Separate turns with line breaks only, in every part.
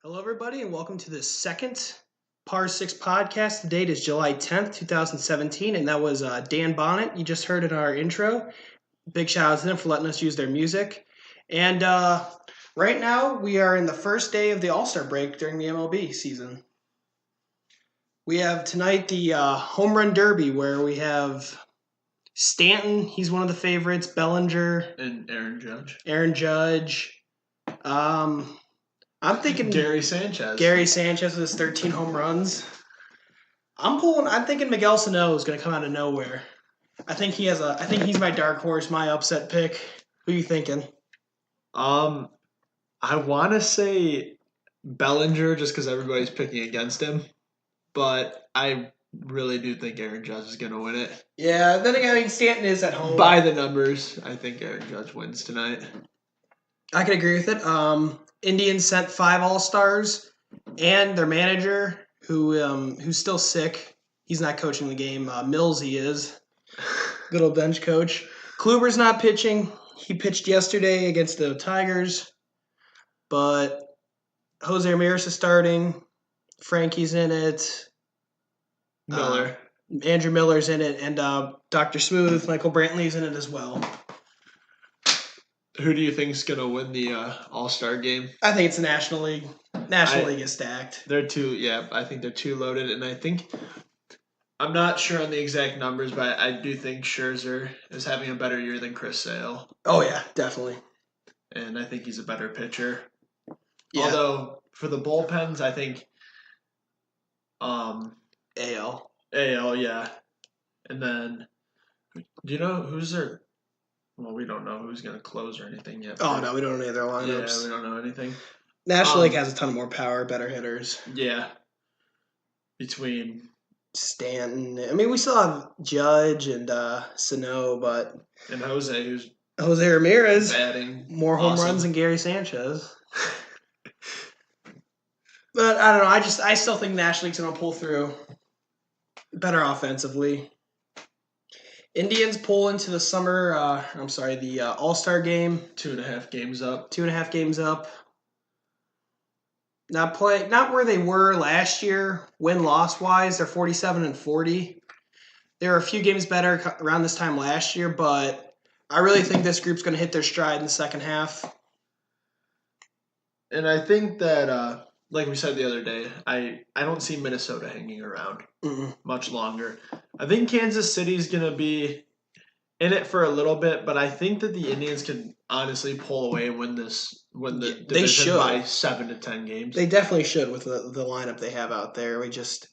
Hello, everybody, and welcome to the second Par 6 podcast. The date is July 10th, 2017, and that was Dan Bonnett. You just heard in our intro. Big shout out to them for letting us use their music. And right now, we are in the first day of the All-Star break during the MLB season. We have tonight the Home Run Derby, where we have Stanton. He's one of the favorites. Bellinger.
And Aaron Judge.
I'm thinking
Gary Sanchez.
Gary Sanchez with his 13 home runs. I'm thinking Miguel Sano is going to come out of nowhere. I think he's my dark horse, my upset pick. Who are you thinking?
I want to say Bellinger just because everybody's picking against him, but I really do think Aaron Judge is going to win it.
Yeah, then again, I mean, Stanton is at home.
By the numbers, I think Aaron Judge wins tonight.
I can agree with it. Indians sent 5 All-Stars and their manager, who's still sick. He's not coaching the game. Mills, he is. Good old bench coach. Kluber's not pitching. He pitched yesterday against the Tigers, but Jose Ramirez is starting. Frankie's in it.
Miller.
Andrew Miller's in it, and Dr. Smooth, Michael Brantley's in it as well.
Who do you think is going to win the All-Star game?
I think it's the National League. National League is stacked.
I think they're too loaded, and I think I'm not sure on the exact numbers, but I do think Scherzer is having a better year than Chris Sale.
Oh yeah, definitely.
And I think he's a better pitcher.
Yeah.
Although for the bullpens, I think
AL,
yeah. And then do you know who's their? Well, we don't know who's going to close or anything yet.
Oh no, we don't know any of their lineups.
Yeah, we don't know anything.
National League has a ton more power, better hitters.
Yeah. Between
Stanton, I mean, we still have Judge and Sano, but
and Jose, who's
Jose Ramirez
batting
more home runs than Gary Sanchez. But I don't know. I still think National League's going to pull through. Better offensively. Indians pull into the the All-Star game.
2.5 games up.
2.5 games up. Not where they were last year, win-loss wise. They're 47-40. They were a few games better around this time last year, but I really think this group's going to hit their stride in the second half.
And I think that, like we said the other day, I don't see Minnesota hanging around much longer. I think Kansas City's going to be in it for a little bit, but I think that the Indians can honestly pull away and win the division by 7 to 10 games.
They definitely should with the lineup they have out there. We just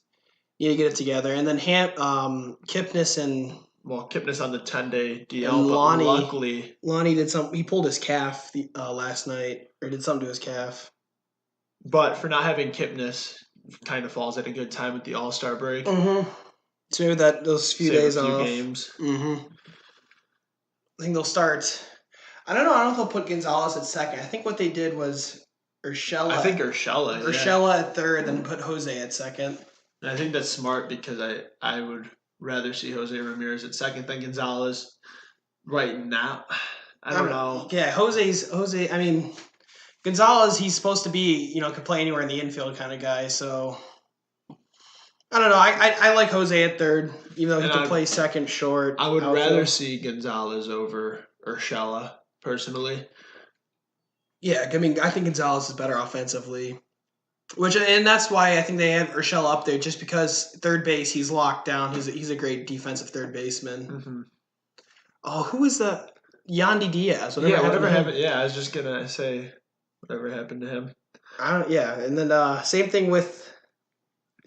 need to get it together. And then Kipnis and...
Well, Kipnis on the 10-day DL,
but
luckily...
Lonnie did something. He pulled his calf last night, or did something to his calf.
But for not having Kipnis, kind of falls at a good time with the All-Star break.
Mm-hmm. So maybe those few days off.
Games.
Mm-hmm. I think they'll start. I don't know. I don't know if they'll put Gonzalez at second. I think what they did was Urshela.
I think Urshela.
Urshela at third, then put Jose at second.
And I think that's smart because I would rather see Jose Ramirez at second than Gonzalez right now. I don't know.
Yeah, Jose. I mean, Gonzalez. He's supposed to be, can play anywhere in the infield kind of guy. So I don't know. I like Jose at third, even though he can play second, short.
I would rather see Gonzalez over Urshela, personally.
Yeah, I mean, I think Gonzalez is better offensively. And that's why I think they have Urshela up there, just because third base, he's locked down. He's a great defensive third baseman.
Mm-hmm.
Oh, who is that? Yandy Diaz.
Whatever happened. Yeah, I was just gonna say whatever happened to him.
And then same thing with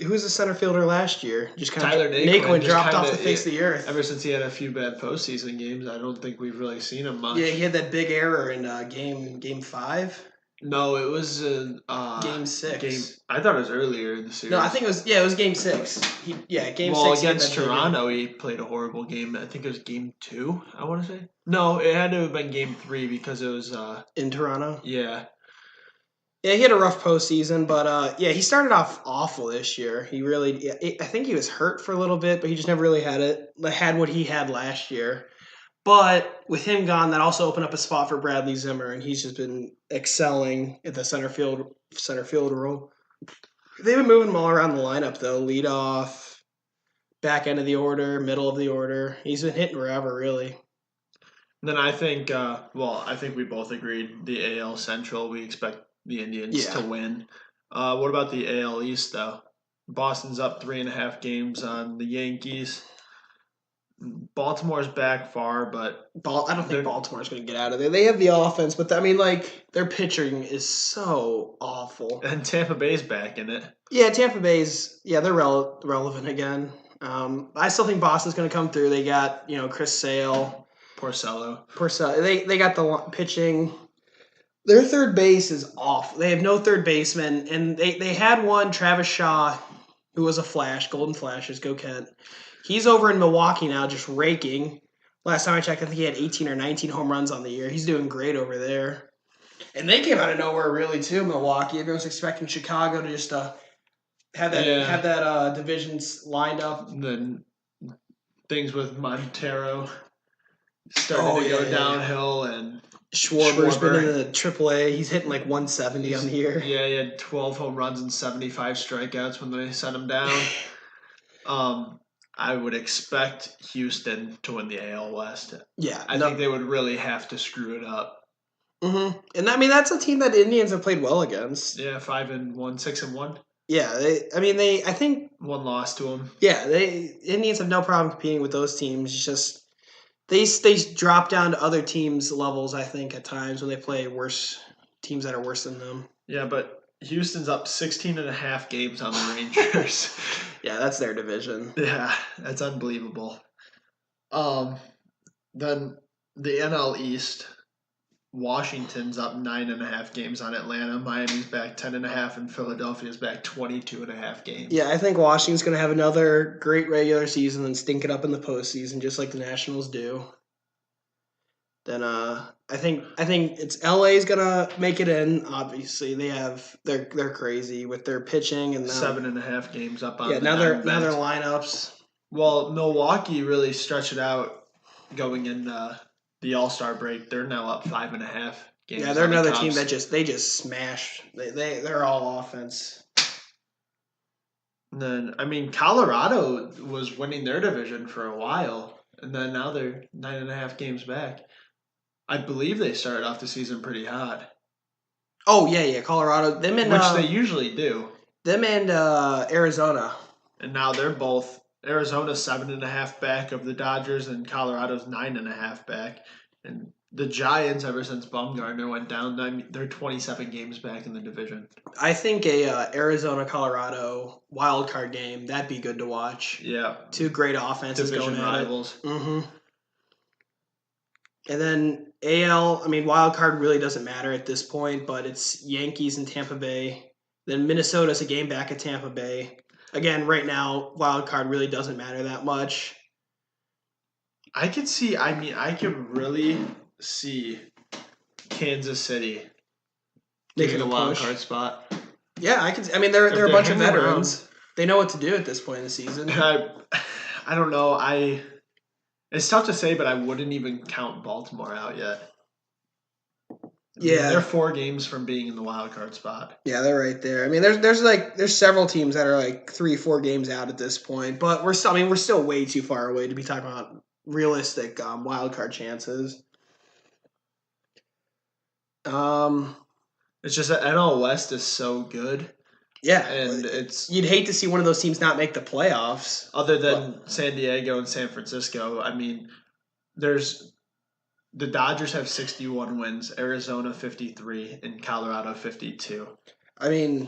who was the center fielder last year? Just kind
Tyler
of Naquin dropped off the face of the earth.
Ever since he had a few bad postseason games, I don't think we've really seen him much.
Yeah, he had that big error in game 5.
No, it was in
game 6.
I thought it was earlier in the series.
No, I think it was game 6. Game 6.
Well, against Toronto, he played a horrible game. I think it was game 2, I want to say. No, it had to have been game 3 because it was...
in Toronto?
Yeah.
Yeah, he had a rough postseason, but he started off awful this year. He really... I think he was hurt for a little bit, but he just never really had what he had last year. But with him gone, that also opened up a spot for Bradley Zimmer, and he's just been excelling at the center field role. They've been moving him all around the lineup though. Lead off, back end of the order, middle of the order. He's been hitting wherever really.
Then I think, I think we both agreed the AL Central. We expect the Indians to win. What about the AL East though? Boston's up 3.5 games on the Yankees. Baltimore's back far, but
I don't think Baltimore's going to get out of there. They have the offense, but their pitching is so awful.
And Tampa Bay's back in it.
Yeah, Tampa Bay's they're relevant again. I still think Boston's going to come through. They got Chris Sale,
Porcello.
They got the pitching. Their third base is awful. They have no third baseman, and they had one, Travis Shaw, who was a flash, Golden Flashes, go Kent. He's over in Milwaukee now, just raking. Last time I checked, I think he had 18 or 19 home runs on the year. He's doing great over there. And they came out of nowhere, really, too, Milwaukee. Everyone was expecting Chicago to just have that divisions lined up.
Then things with Montero starting to go downhill, and
Schwarber's been in the AAA. He's hitting like 170 on the year.
Yeah, he had 12 home runs and 75 strikeouts when they sent him down. I would expect Houston to win the AL West.
Yeah.
I think they would really have to screw it up.
Mm-hmm. And that's a team that the Indians have played well against.
Yeah, 5-1, 6-1.
Yeah, I think
one loss to them.
Yeah, Indians have no problem competing with those teams. It's just they drop down to other teams' levels, I think, at times when they play worse teams that are worse than them.
Yeah, but Houston's up 16.5 games on the Rangers.
Yeah, that's their division.
Yeah, that's unbelievable. Then the NL East, Washington's up 9.5 games on Atlanta. Miami's back 10.5, and Philadelphia's back 22.5 games.
Yeah, I think Washington's going to have another great regular season and stink it up in the postseason, just like the Nationals do. Then I think it's LA's gonna make it in. Obviously, they're crazy with their pitching and
7.5 games up on.
Yeah, now their lineups.
Well, Milwaukee really stretched it out going in the All-Star break. They're now up 5.5 games.
Yeah, they're another team that just smash. They're all offense.
And then Colorado was winning their division for a while, and then now they're 9.5 games back. I believe they started off the season pretty hot.
Oh, yeah, Colorado. Them and
which they usually do.
Them and Arizona.
And now they're both Arizona's 7.5 back of the Dodgers, and Colorado's 9.5 back. And the Giants, ever since Bumgarner went down, they're 27 games back in the division.
I think a Arizona-Colorado wild card game, that'd be good to watch.
Yeah.
Two great offenses
division
going at
rivals.
It. Mm-hmm. And then AL, wild card really doesn't matter at this point, but it's Yankees and Tampa Bay. Then Minnesota's a game back at Tampa Bay. Again, right now, wild card really doesn't matter that much.
I could really see Kansas City taking a wild card spot.
Yeah, I can. They're a bunch of veterans. They know what to do at this point in the season.
I don't know. It's tough to say, but I wouldn't even count Baltimore out yet.
Yeah,
they're 4 games from being in the wild card spot.
Yeah, they're right there. There's several teams that are like 3-4 games out at this point, but we're still way too far away to be talking about realistic wild card chances.
It's just that NL West is so good.
Yeah,
and
you'd hate to see one of those teams not make the playoffs.
Other than San Diego and San Francisco, there's the Dodgers have 61 wins, Arizona 53, and Colorado 52.
They're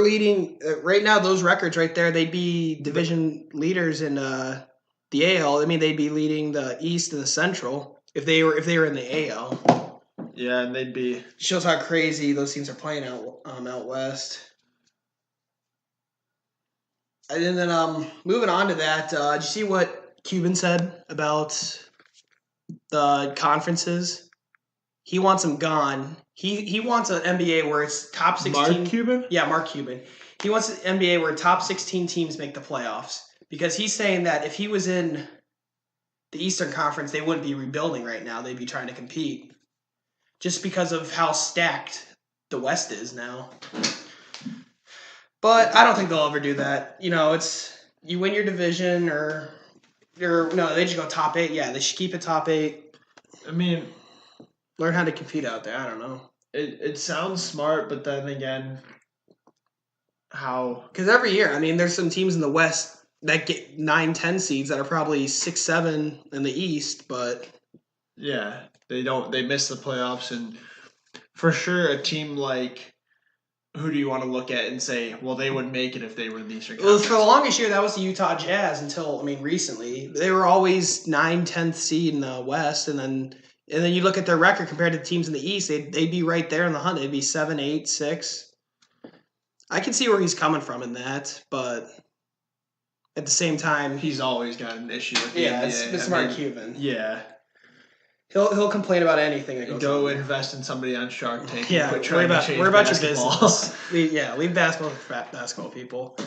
leading right now. Those records right there, they'd be division leaders in the AL. They'd be leading the East and the Central if they were in the AL.
Yeah, and they'd be...
Shows how crazy those teams are playing out west. And then moving on to that, did you see what Cuban said about the conferences? He wants them gone. He wants an NBA where it's top 16...
Mark Cuban?
Yeah, Mark Cuban. He wants an NBA where top 16 teams make the playoffs. Because he's saying that if he was in the Eastern Conference, they wouldn't be rebuilding right now. They'd be trying to compete just because of how stacked the West is now. But I don't think they'll ever do that. It's you win your division or no, they just go top 8. Yeah, they should keep it top 8.
I mean,
learn how to compete out there. I don't know.
It sounds smart, but then again, how?
Because every year, I mean, there's some teams in the West that get 9, 10 seeds that are probably 6, 7 in the East, but
yeah, they don't. They miss the playoffs, and for sure, a team like. Who do you want to look at and say, well, they would make it if they were in the Eastern Conference?
Well, for the longest year, that was the Utah Jazz until, recently. They were always 9, 10th seed in the West, and then you look at their record compared to the teams in the East, they'd be right there in the hunt. They'd be 7, 8, 6. I can see where he's coming from in that, but at the same time...
He's always got an issue with the NBA.
It's Mark Cuban.
Yeah.
He'll complain about anything that goes
Go
on.
invest in somebody on Shark Tank.
Yeah, worry about your business. Leave basketball people.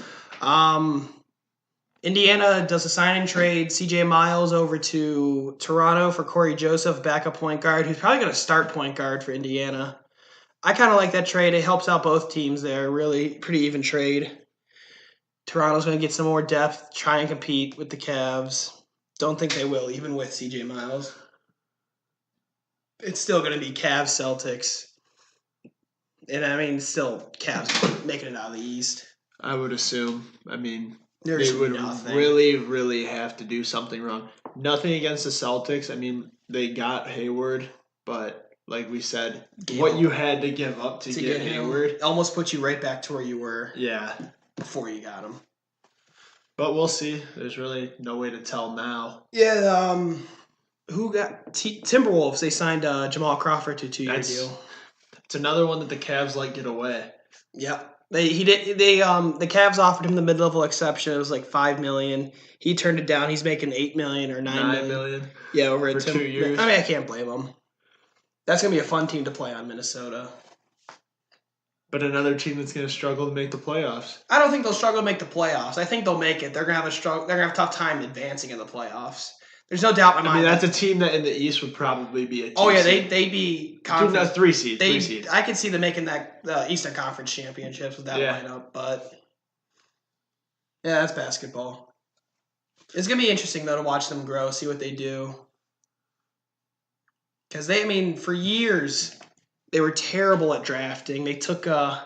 Indiana does a sign and trade. CJ Miles over to Toronto for Corey Joseph, backup point guard, who's probably going to start point guard for Indiana. I kind of like that trade. It helps out both teams there. Really pretty even trade. Toronto's going to get some more depth, try and compete with the Cavs. Don't think they will, even with CJ Miles. It's still going to be Cavs, Celtics. And, still Cavs making it out of the East.
I would assume.
There's
they would
nothing.
really, really have to do something wrong. Nothing against the Celtics. They got Hayward, but like we said, what you had to give up to get Hayward
almost put you right back to where you were before you got him. But
we'll see. There's really no way to tell now.
Yeah, who got Timberwolves? They signed Jamal Crawford to a 2-year deal.
It's another one that the Cavs get away.
Yep. The Cavs offered him the mid-level exception. It was like $5 million. He turned it down. He's making $8 million or $9 million. Yeah, over
for 2 years.
I can't blame him. That's gonna be a fun team to play on, Minnesota.
But another team that's gonna struggle to make the playoffs.
I don't think they'll struggle to make the playoffs. I think they'll make it. They're gonna have a tough time advancing in the playoffs. There's no doubt in my mind.
That's a team that in the East would probably be a 2
Oh, yeah, they'd be confident.
3 seed.
I could see them making the Eastern Conference championships with that lineup, but yeah, that's basketball. It's going to be interesting, though, to watch them grow, see what they do. Because for years, they were terrible at drafting. They took, I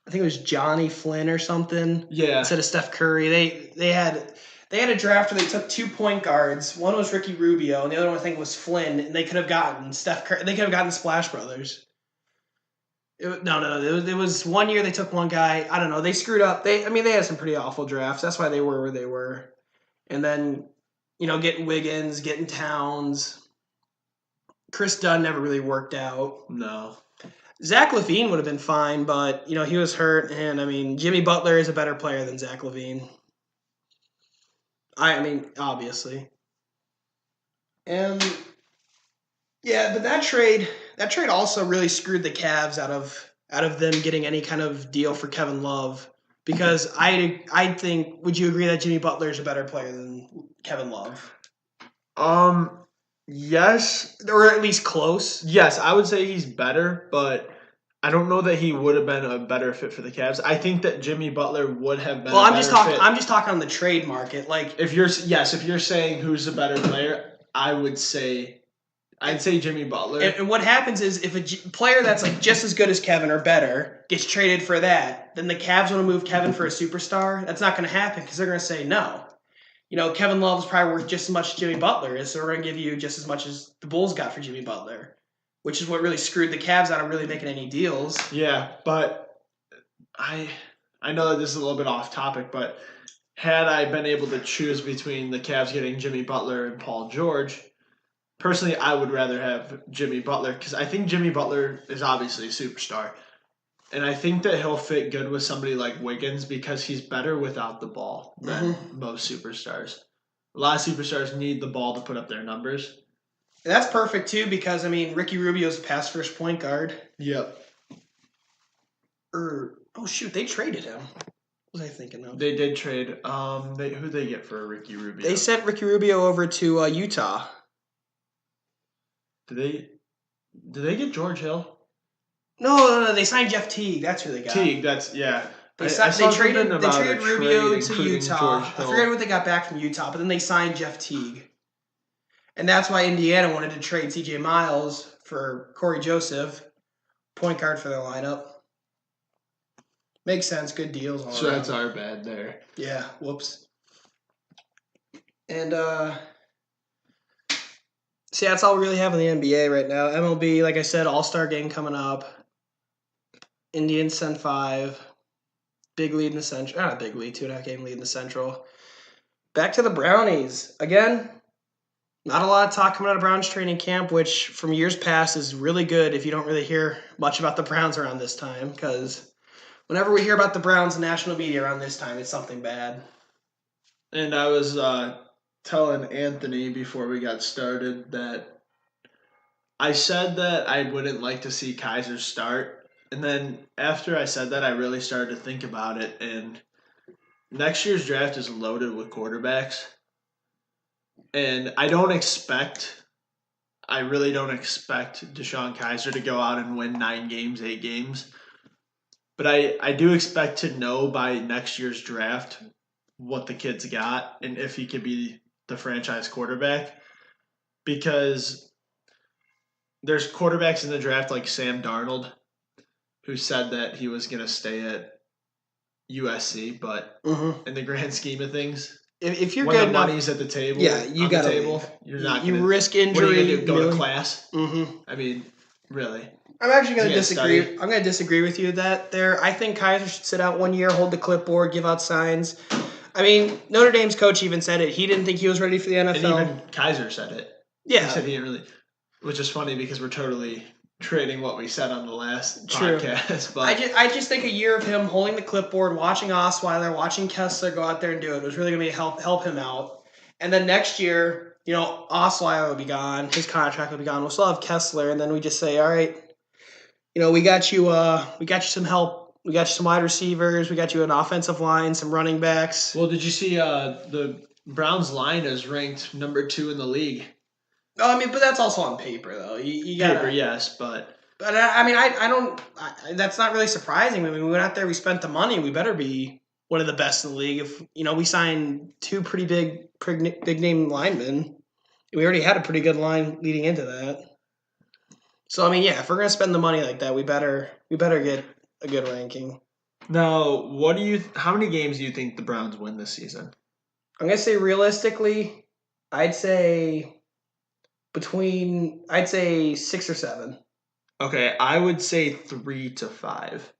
think it was Johnny Flynn or something.
Yeah.
Instead of Steph Curry. They had a draft where they took 2 point guards. One was Ricky Rubio, and the other one I think was Flynn. And they could have gotten Steph Curry. They could have gotten the Splash Brothers. No. It was 1 year they took one guy. I don't know. They screwed up. They had some pretty awful drafts. That's why they were where they were. And then, getting Wiggins, getting Towns. Chris Dunn never really worked out.
No.
Zach LaVine would have been fine, but he was hurt. And Jimmy Butler is a better player than Zach LaVine. Obviously. And yeah, but that trade also really screwed the Cavs out of them getting any kind of deal for Kevin Love, because I think, would you agree that Jimmy Butler is a better player than Kevin Love?
Yes,
or at least close.
Yes, I would say he's better, but I don't know that he would have been a better fit for the Cavs. I think that Jimmy Butler would have been. Well,
I'm just talking on the trade market. Like,
if you're saying who's a better player, I'd say Jimmy Butler.
And what happens is, if a player that's just as good as Kevin or better gets traded for that, then the Cavs want to move Kevin for a superstar. That's not going to happen, because they're going to say no. Kevin Love is probably worth just as much as Jimmy Butler is, so we're going to give you just as much as the Bulls got for Jimmy Butler. Which is what really screwed the Cavs out of really making any deals.
Yeah, but I know that this is a little bit off topic, but had I been able to choose between the Cavs getting Jimmy Butler and Paul George, personally, I would rather have Jimmy Butler, because I think Jimmy Butler is obviously a superstar. And I think that he'll fit good with somebody like Wiggins, because he's better without the ball than most superstars. A lot of superstars need the ball to put up their numbers.
And that's perfect, too, because, Ricky Rubio's a pass-first point guard.
Yep.
Oh, shoot, they traded him. What was I thinking of?
They did trade. Who'd they get for Ricky Rubio?
They sent Ricky Rubio over to Utah.
Did they get George Hill?
No. They signed Jeff Teague. That's who they got.
Teague. That's yeah.
They traded Rubio to Utah. I
Hill.
forget what they got back from Utah, but then they signed Jeff Teague. And that's why Indiana wanted to trade C.J. Miles for Corey Joseph, point guard for their lineup. Makes sense. Good deals all
So
around.
that's our bad there.
Yeah. Whoops. And see, that's all we really have in the NBA right now. MLB, like I said, All-Star game coming up. Indians send 5. Big lead in the Central. Not a big lead, 2.5-game lead in the Central. Back to the Brownies. Again, not a lot of talk coming out of Browns training camp, which from years past is really good if you don't really hear much about the Browns around this time, because whenever we hear about the Browns in national media around this time, it's something bad.
And I was telling Anthony before we got started that I said that I wouldn't like to see Kaiser start. And then after I said that, I really started to think about it. And next year's draft is loaded with quarterbacks. And I really don't expect Deshaun Kaiser to go out and win 9 games, 8 games. But I do expect to know by next year's draft what the kid's got and if he could be the franchise quarterback. Because there's quarterbacks in the draft like Sam Darnold, who said that he was going to stay at USC, but in the grand scheme of things,
if you're
when
good
the
enough,
money's at the table,
you got to
table, you're not.
You risk injury.
What are you gonna do? Go to class?
Mm-hmm.
I mean, really.
I'm actually going to disagree. I'm going to disagree with you that there. I think Kaiser should sit out 1 year, hold the clipboard, give out signs. I mean, Notre Dame's coach even said it. He didn't think he was ready for the NFL.
And even Kaiser said it.
Yeah,
he said he didn't really, which is funny because we're totally trading what we said on the last podcast. But
I just think a year of him holding the clipboard, watching Osweiler, watching Kessler go out there and do it was really going to help him out. And then next year, Osweiler will be gone, his contract will be gone. We'll still have Kessler, and then we just say, all right, we got you some help. We got you some wide receivers. We got you an offensive line, some running backs.
Well, did you see the Browns line is ranked number 2 in the league?
No, I mean, but that's also on paper, though. You got
paper, yes, but
I don't. That's not really surprising. I mean, we went out there, we spent the money. We better be one of the best in the league. If we signed 2 pretty big name linemen, we already had a pretty good line leading into that. So I mean, yeah, if we're gonna spend the money like that, we better get a good ranking.
Now, how many games do you think the Browns win this season?
I'm gonna say realistically, I'd say 6 or 7.
Okay, I would say 3 to 5.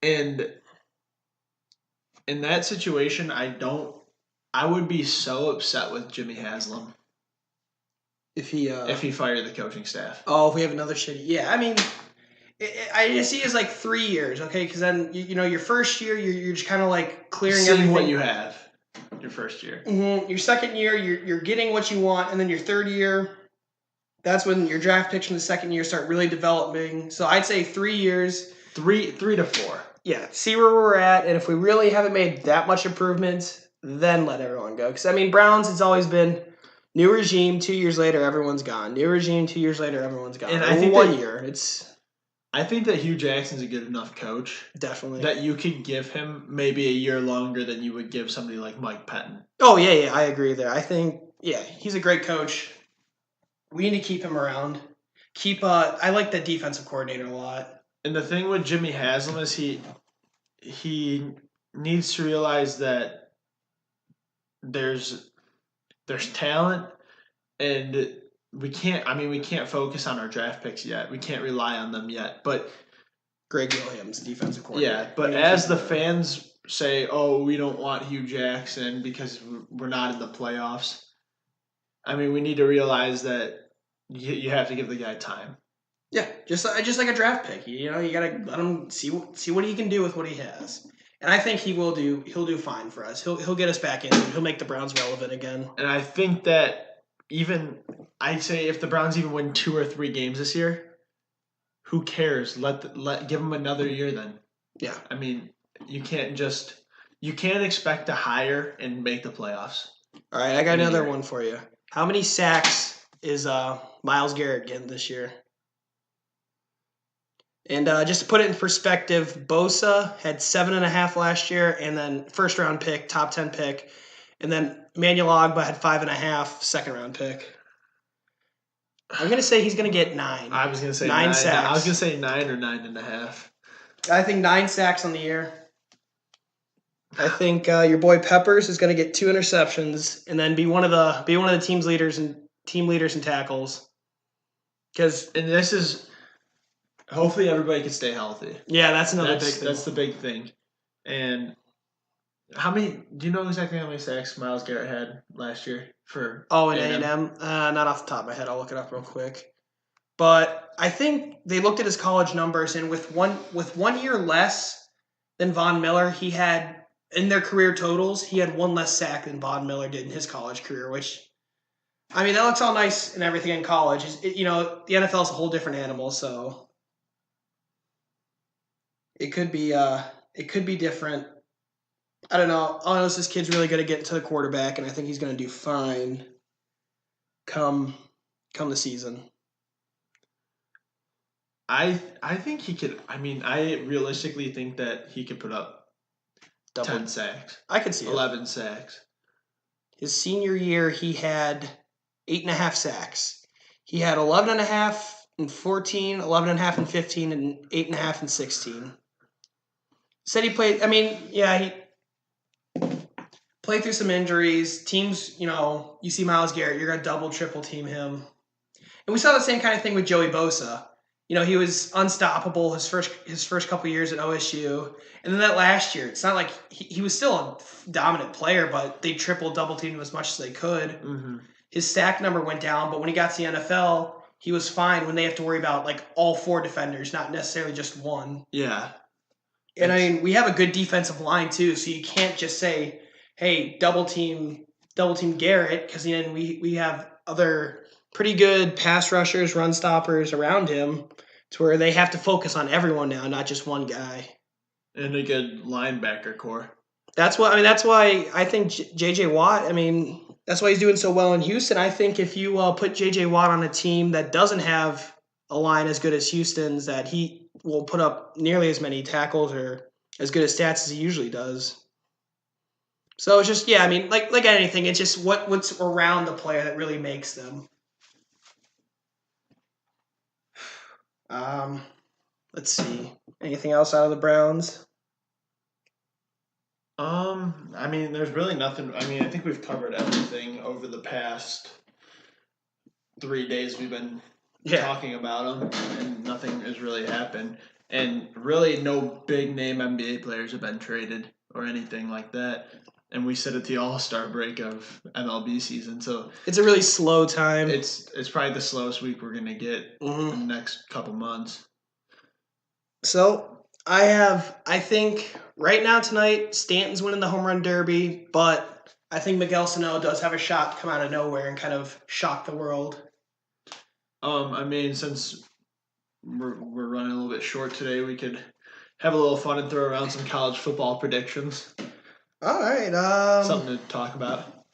And in that situation, I would be so upset with Jimmy Haslam
if he
fired the coaching staff.
Oh, if we have another shitty. Yeah, I mean, I just see it as like 3 years, okay? Because then your first year you're just kind of like clearing
Seeing
everything.
what you have your first year.
Mm-hmm. Your second year you're getting what you want, and then your third year, that's when your draft picks from the second year start really developing. So I'd say 3 years.
3 to 4.
Yeah, see where we're at, and if we really haven't made that much improvements, then let everyone go. Because I mean, Browns, it's always been new regime. 2 years later, everyone's gone. New regime. 2 years later, everyone's gone.
And I think
1 year,
I think that Hugh Jackson's a good enough coach.
Definitely.
That you could give him maybe a year longer than you would give somebody like Mike Pettin.
Oh, yeah, I agree there. I think, he's a great coach. We need to keep him around. I like that defensive coordinator a lot.
And the thing with Jimmy Haslam is he needs to realize that there's talent, and we can't focus on our draft picks yet. We can't rely on them yet. But
Greg Williams, defensive coordinator.
Yeah, but as the fans say, "Oh, we don't want Hugh Jackson because we're not in the playoffs." I mean, we need to realize that you have to give the guy time.
Yeah, just like a draft pick. You gotta let him see what he can do with what he has. And I think he'll do fine for us. He'll get us back in. He'll make the Browns relevant again.
And I think that I'd say if the Browns even win 2 or 3 games this year, who cares? Give them another year then.
Yeah.
I mean, you can't expect to hire and make the playoffs.
All right, I got another one for you. How many sacks is Myles Garrett getting this year? And just to put it in perspective, Bosa had 7.5 last year, and then first round pick, top 10 pick, and then Emmanuel Ogbah had 5.5, second round pick. I'm gonna say he's gonna get 9.
I was gonna say
9 sacks.
I was gonna say 9 or 9.5.
I think 9 sacks on the year. I think your boy Peppers is gonna get 2 interceptions, and then be one of the team leaders in tackles.
And this is hopefully everybody can stay healthy.
Yeah, that's another big thing.
That's the big thing. And do you know exactly how many sacks Myles Garrett had last year for
in A&M? Not off the top of my head. I'll look it up real quick. But I think they looked at his college numbers, and with 1 year less than Von Miller, he had, in their career totals, he had 1 less sack than Von Miller did in his college career, which, I mean, that looks all nice and everything in college. The NFL is a whole different animal, so it could be different. I don't know. All I know is this kid's really going to get to the quarterback, and I think he's going to do fine come the season.
I think he could. I mean, I realistically think that he could put up 10 sacks.
I could see
11 sacks.
His senior year, he had 8.5 sacks. He had 11.5 in 14, 11.5 in 15, and 8.5 in 16. Said he played. I mean, yeah, he played through some injuries. Teams, you see Myles Garrett, you're gonna double, triple team him, and we saw the same kind of thing with Joey Bosa. He was unstoppable his first couple years at OSU, and then that last year, it's not like he was still a dominant player, but they triple, double teamed him as much as they could.
Mm-hmm.
His sack number went down, but when he got to the NFL, he was fine when they have to worry about like all 4 defenders, not necessarily just one.
Yeah.
And I mean, we have a good defensive line too, so you can't just say, "Hey, double team Garrett," because then we have other pretty good pass rushers, run stoppers around him, to where they have to focus on everyone now, not just one guy.
And a good linebacker core.
That's why I think J.J. Watt. I mean, that's why he's doing so well in Houston. I think if you put J.J. Watt on a team that doesn't have a line as good as Houston's, that he will put up nearly as many tackles or as good as stats as he usually does. So it's just, I mean, like anything, it's just what's around the player that really makes them. Let's see. Anything else out of the Browns?
I mean, there's really nothing. I mean, I think we've covered everything over the past 3 days we've been talking about them, and nothing has really happened. And really, no big name NBA players have been traded or anything like that. And we sit at the All-Star break of MLB season, so
it's a really slow time.
It's probably the slowest week we're gonna get in the next couple months.
So I think right now tonight, Stanton's winning the home run derby, but I think Miguel Sano does have a shot to come out of nowhere and kind of shock the world.
I mean, since we're running a little bit short today, we could have a little fun and throw around some college football predictions.
All right.
Something to talk about.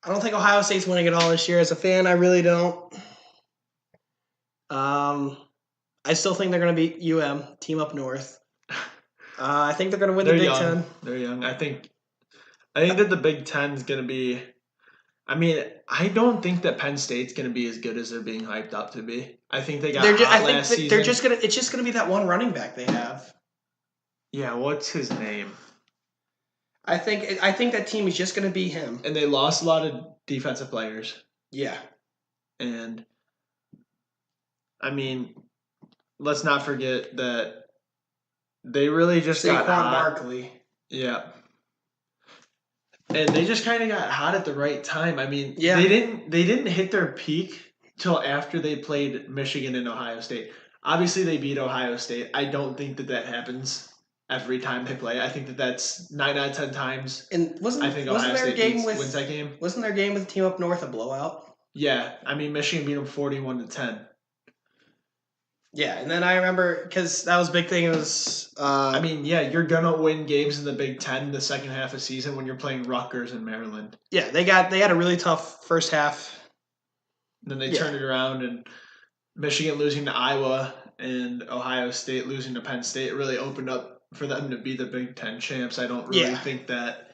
I don't think Ohio State's winning it all this year. As a fan, I really don't. I still think they're going to beat UM, team up north. I think they're going to win the Big Ten.
They're young. I think that the Big Ten is going to be. I mean, I don't think that Penn State's going to be as good as they're being hyped up to be. I think they got last season.
They're just going to. It's just going to be that one running back they have.
Yeah, what's his name?
I think that team is just going to be him.
And they lost a lot of defensive players.
Yeah.
And I mean, let's not forget that they really just got hot.
Barkley.
Yeah. And they just kind of got hot at the right time. I mean,
yeah.
They didn't hit their peak till after they played Michigan and Ohio State. Obviously, they beat Ohio State. I don't think that happens every time they play. I think that's 9 out of 10 times.
And wasn't
Ohio
their
State
game
wins that game.
Wasn't their game with the team up north a blowout?
Yeah, I mean Michigan beat them 41-10.
Yeah, and then I remember because that was a big thing. It was
I mean, yeah, you're gonna win games in the Big Ten the second half of season when you're playing Rutgers and Maryland.
yeah, they had a really tough first half.
Then they turned it around, and Michigan losing to Iowa and Ohio State losing to Penn State really opened up for them to be the Big Ten champs. I don't really think that.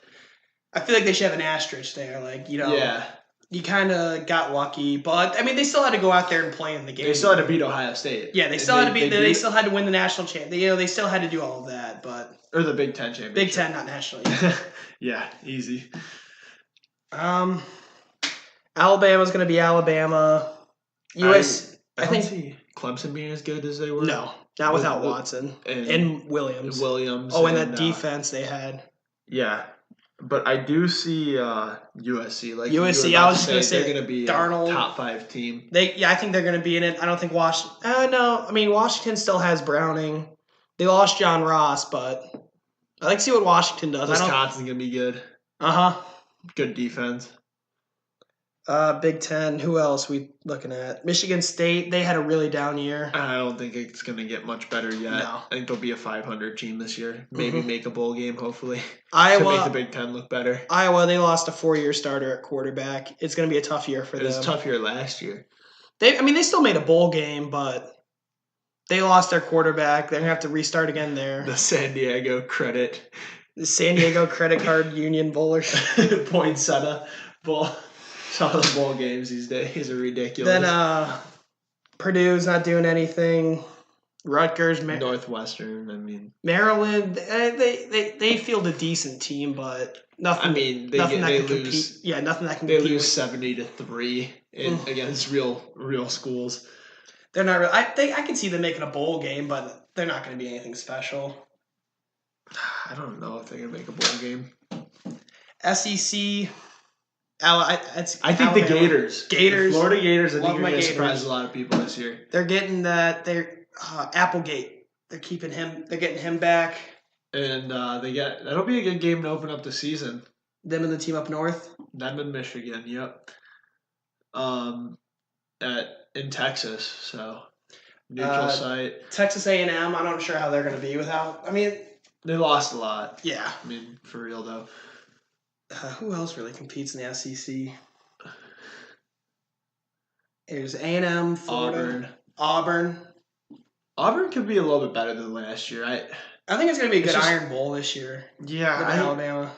I feel like they should have an asterisk there, like
Yeah.
You kind of got lucky, but I mean, they still had to go out there and play in the game.
They still had to beat Ohio State.
Yeah, they still had to beat. They still had to win the national champ. They still had to do all of that, but
or the Big Ten championship.
Big Ten, not national.
Yeah, easy.
Alabama's going to be Alabama.
I think see Clemson being as good as they were.
No, not without Watson and Williams.
Oh,
and that defense they had.
Yeah. But I do see USC. Like
USC, I was just going to say
they're going to be
Darnold,
a top 5 team.
I think they're going to be in it. I don't think Washington. No, I mean Washington still has Browning. They lost John Ross, but I like to see what Washington does.
Wisconsin's going to be good. Good defense.
Big Ten. Who else we looking at? Michigan State. They had a really down year.
I don't think it's going to get much better yet.
No.
I think they'll be a 500 team this year. Maybe make a bowl game, hopefully.
Iowa.
To make the Big Ten look better.
Iowa, they lost a 4-year starter at quarterback. It's going to be a tough year for them.
It was a tough year last year.
They still made a bowl game, but they lost their quarterback. They're going to have to restart again there.
The San Diego Credit
Card Union Bowl.
Poinsettia Bowl. Some of the bowl games these days are ridiculous.
Then Purdue's not doing anything. Rutgers,
Northwestern. I mean,
Maryland. They field a decent team, but nothing.
I mean,
nothing
they
that can
lose.
Compete. Yeah, nothing that can.
They lose 70-3 against real schools.
They're not real. I can see them making a bowl game, but they're not going to be anything special.
I don't know if they're going to make a bowl game.
SEC.
I think Alabama. The Florida Gators. I think are going to surprise a lot of people this year.
They're getting that. They're Applegate. They're keeping him. They're getting him back.
And that'll be a good game to open up the season.
Them and the team up north.
Them in Michigan. Yep. In Texas, so neutral site.
Texas A&M. I'm not sure how they're going to be without. I mean,
they lost a lot.
Yeah.
I mean, for real though.
Who else really competes in the SEC? There's A&M, Florida, Auburn.
Auburn could be a little bit better than last year. I
think it's going to be a good Iron Bowl this year.
Yeah,
Alabama.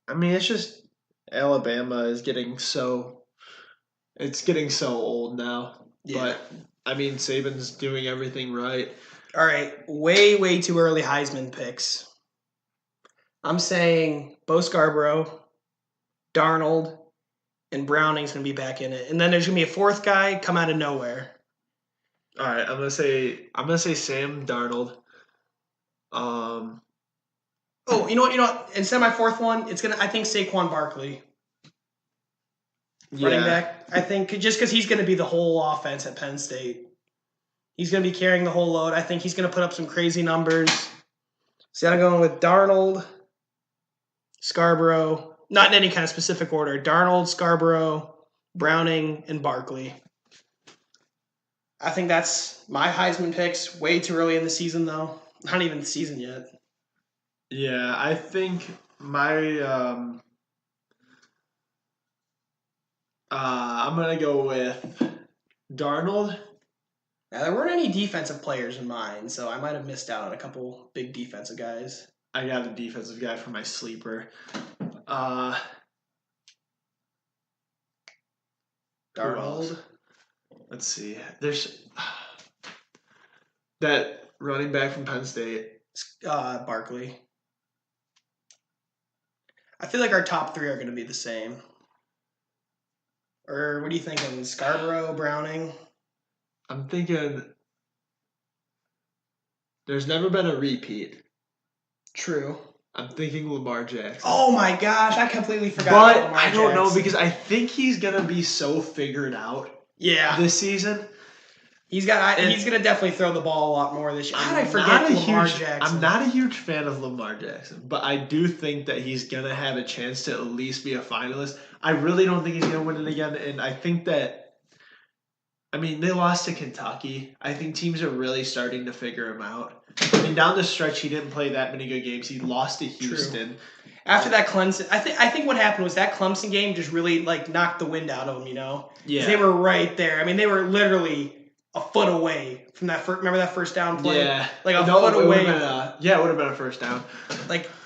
I mean, it's just Alabama is getting so old now. Yeah. But I mean, Saban's doing everything right.
All right, way too early Heisman picks. I'm saying Bo Scarborough, Darnold, and Browning's going to be back in it. And then there's going to be a fourth guy come out of nowhere.
All right, I'm going to say Sam Darnold.
Oh, you know what? Instead of my fourth one, I think Saquon Barkley. Running back. I think just because he's going to be the whole offense at Penn State. He's going to be carrying the whole load. I think he's going to put up some crazy numbers. So I'm going with Darnold, Scarborough, not in any kind of specific order. Darnold, Scarborough, Browning, and Barkley. I think that's my Heisman picks. Way too early in the season, though. Not even the season yet.
Yeah, I think my I'm gonna go with Darnold.
Now, there weren't any defensive players in mine, so I might have missed out on a couple big defensive guys.
I got a defensive guy for my sleeper.
Darnold.
Let's see. There's that running back from Penn State.
Barkley. I feel like our top three are going to be the same. Or what are you thinking? Scarborough, Browning?
I'm thinking there's never been a repeat.
True.
I'm thinking Lamar Jackson.
Oh my gosh, I completely forgot
about
Lamar Jackson.
I don't know because I think he's going to be so figured out this season.
He's going to definitely throw the ball a lot more this year.
I'm not a huge fan of Lamar Jackson, but I do think that he's going to have a chance to at least be a finalist. I really don't think he's going to win it again, and I think that I mean, they lost to Kentucky. I think teams are really starting to figure him out. I mean, down the stretch, he didn't play that many good games. He lost to Houston.
True. After that Clemson, I think what happened was that Clemson game just really knocked the wind out of him.
Yeah.
They were right there. I mean, they were literally a foot away from that. Remember that first down play?
Yeah.
Foot away.
It would have been a first down.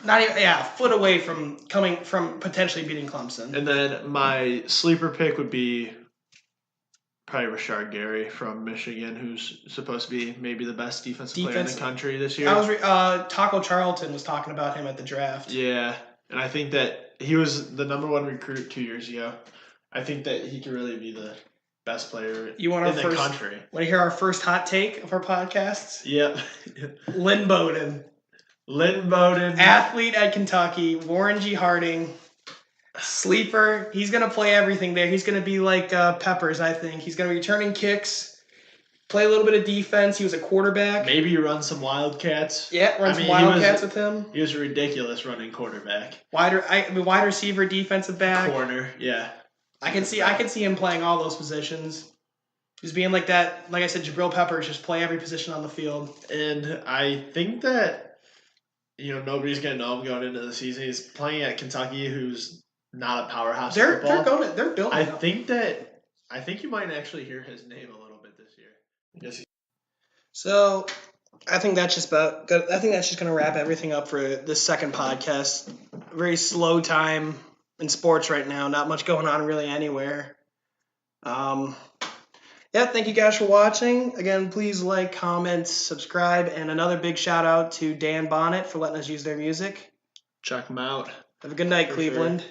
Not even a foot away from potentially beating Clemson.
And then my sleeper pick would be probably Rashard Gary from Michigan, who's supposed to be maybe the best defensive player in the country this year.
Taco Charlton was talking about him at the draft.
Yeah, and I think that he was the number 1 recruit 2 years ago. I think that he could really be the best player in the country.
Want to hear our first hot take of our podcasts?
Yep.
Lynn Bowden. Athlete at Kentucky. Warren G. Harding. Sleeper. He's going to play everything there. He's going to be like Peppers, I think. He's going to be returning kicks, play a little bit of defense. He was a quarterback.
Maybe run some Wildcats.
Yeah, some Wildcats with him.
He was a ridiculous running quarterback.
Wide receiver, defensive back.
Corner, yeah.
I can see him playing all those positions. He's being like that, like I said, Jabril Peppers, just play every position on the field.
And I think that, nobody's going to know him going into the season. He's playing at Kentucky, who's not a powerhouse football.
They're building.
I think you might actually hear his name a little bit this year.
So, I think that's just about good. I think that's just going to wrap everything up for this second podcast. Very slow time in sports right now. Not much going on really anywhere. Thank you guys for watching. Again, please like, comment, subscribe, and another big shout out to Dan Bonnett for letting us use their music.
Check them out.
Have a good night, Cleveland.
Sure.